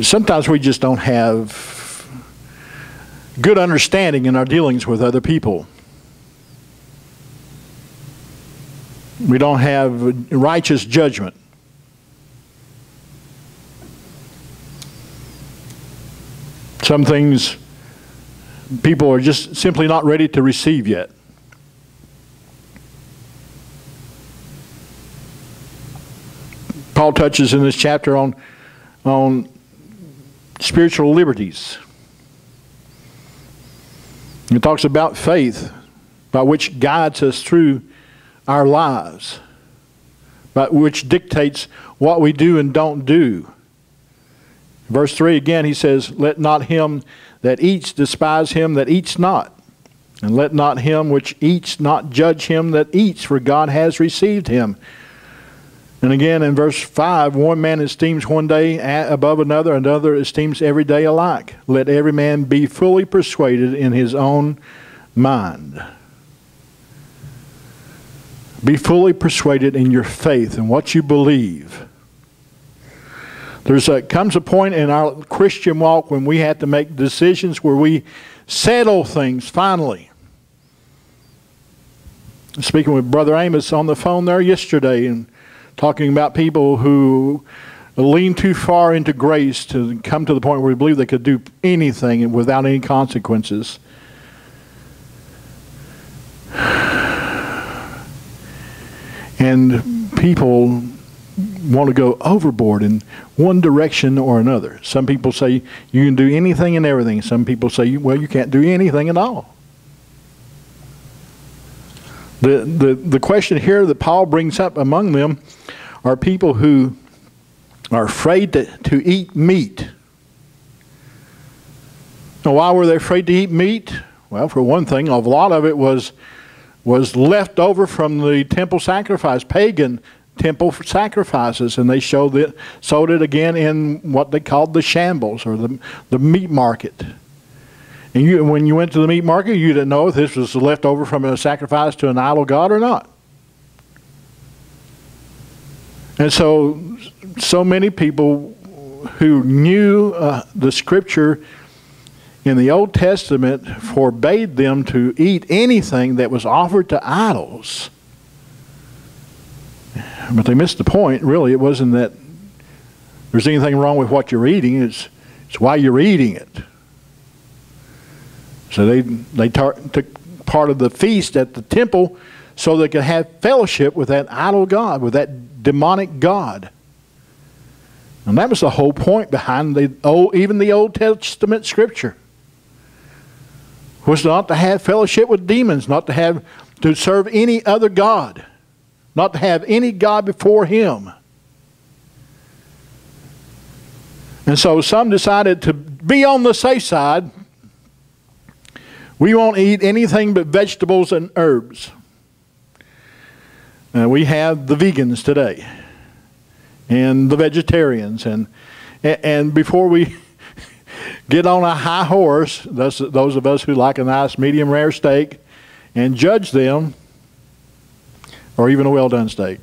Sometimes we just don't have good understanding in our dealings with other people. We don't have righteous judgment. Some things people are just simply not ready to receive yet. Paul touches in this chapter on spiritual liberties. He talks about faith, by which guides us through our lives, by which dictates what we do and don't do. Verse 3 again, he says, let not him that eats despise him that eats not, and let not him which eats not judge him that eats, for God has received him. And again in verse 5, one man esteems one day above another, another esteems every day alike. Let every man be fully persuaded in his own mind. Be fully persuaded in your faith and what you believe. Comes a point in our Christian walk when we have to make decisions where we settle things finally. Speaking with Brother Amos on the phone there yesterday and talking about people who lean too far into grace to come to the point where we believe they could do anything without any consequences. And people want to go overboard in one direction or another. Some people say you can do anything and everything. Some people say, well, you can't do anything at all. The question here that Paul brings up among them are people who are afraid to eat meat. Now, why were they afraid to eat meat? Well, for one thing, a lot of it was left over from the temple sacrifice, pagan temple sacrifices, and they sold it again in what they called the shambles, or the meat market. And when you went to the meat market, you didn't know if this was left over from a sacrifice to an idol god or not. And so many people who knew the Scripture in the Old Testament forbade them to eat anything that was offered to idols. But they missed the point. Really, it wasn't that there's anything wrong with what you're eating. It's why you're eating it. So they took part of the feast at the temple so they could have fellowship with that idol god, with that demonic god. And that was the whole point behind even the Old Testament Scripture. Was not to have fellowship with demons, not to serve any other god, not to have any god before him. And so some decided to be on the safe side. We won't eat anything but vegetables and herbs. We have the vegans today and the vegetarians. And before we get on a high horse, those of us who like a nice medium rare steak, and judge them, or even a well-done steak.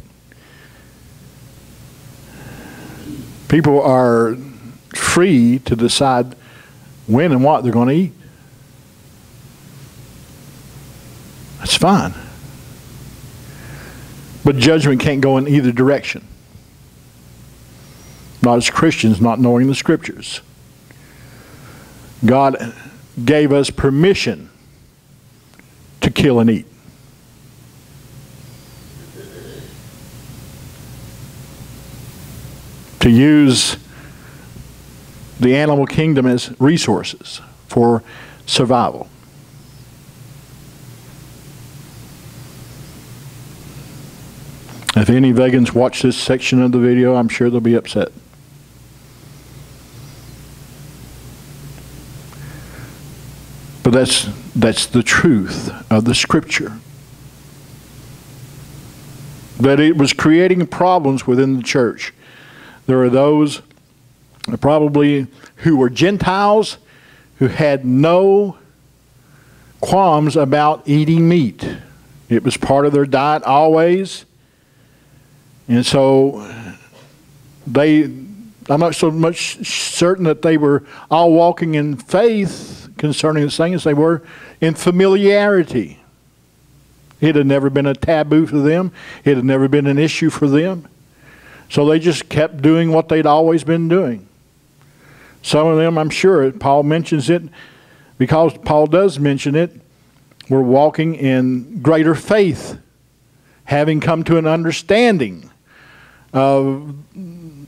People are free to decide when and what they're going to eat. That's fine. But judgment can't go in either direction. Not as Christians, not knowing the Scriptures. God gave us permission to kill and eat. To use the animal kingdom as resources for survival. If any vegans watch this section of the video, I'm sure they'll be upset. But that's the truth of the Scripture. That it was creating problems within the church. There are those probably who were Gentiles who had no qualms about eating meat. It was part of their diet always. And so they I'm not so much certain that they were all walking in faith concerning this thing as they were in familiarity. It had never been a taboo for them. It had never been an issue for them. So they just kept doing what they'd always been doing. Some of them, I'm sure, Paul mentions it, because Paul does mention it, were walking in greater faith, having come to an understanding of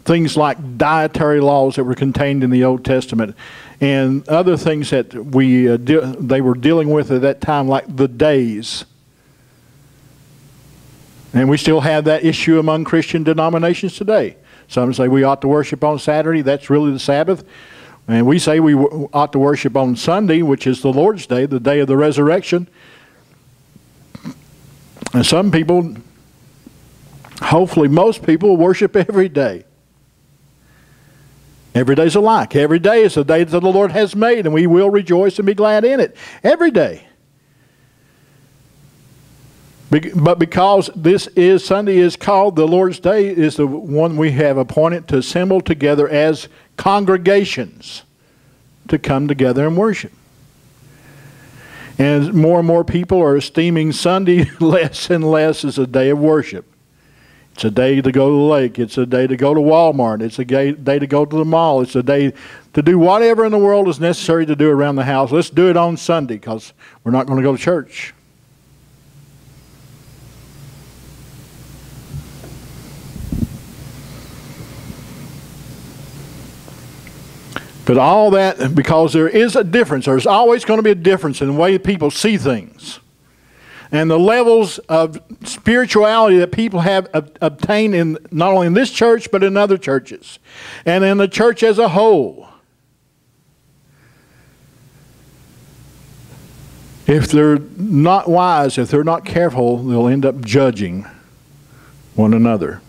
things like dietary laws that were contained in the Old Testament and other things that they were dealing with at that time, like the days. And we still have that issue among Christian denominations today. Some say we ought to worship on Saturday. That's really the Sabbath. And we say we ought to worship on Sunday, which is the Lord's Day, the day of the resurrection. And some people, hopefully most people, worship every day. Every day's alike. Every day is a day that the Lord has made, and we will rejoice and be glad in it. Every day. But because Sunday is called the Lord's Day, is the one we have appointed to assemble together as congregations to come together and worship. And more people are esteeming Sunday less and less as a day of worship. It's a day to go to the lake. It's a day to go to Walmart. It's a day to go to the mall. It's a day to do whatever in the world is necessary to do around the house. Let's do it on Sunday because we're not going to go to church. But all that, because there is a difference. There's always going to be a difference in the way people see things. And the levels of spirituality that people have obtained in not only in this church, but in other churches. And in the church as a whole. If they're not wise, if they're not careful, they'll end up judging one another.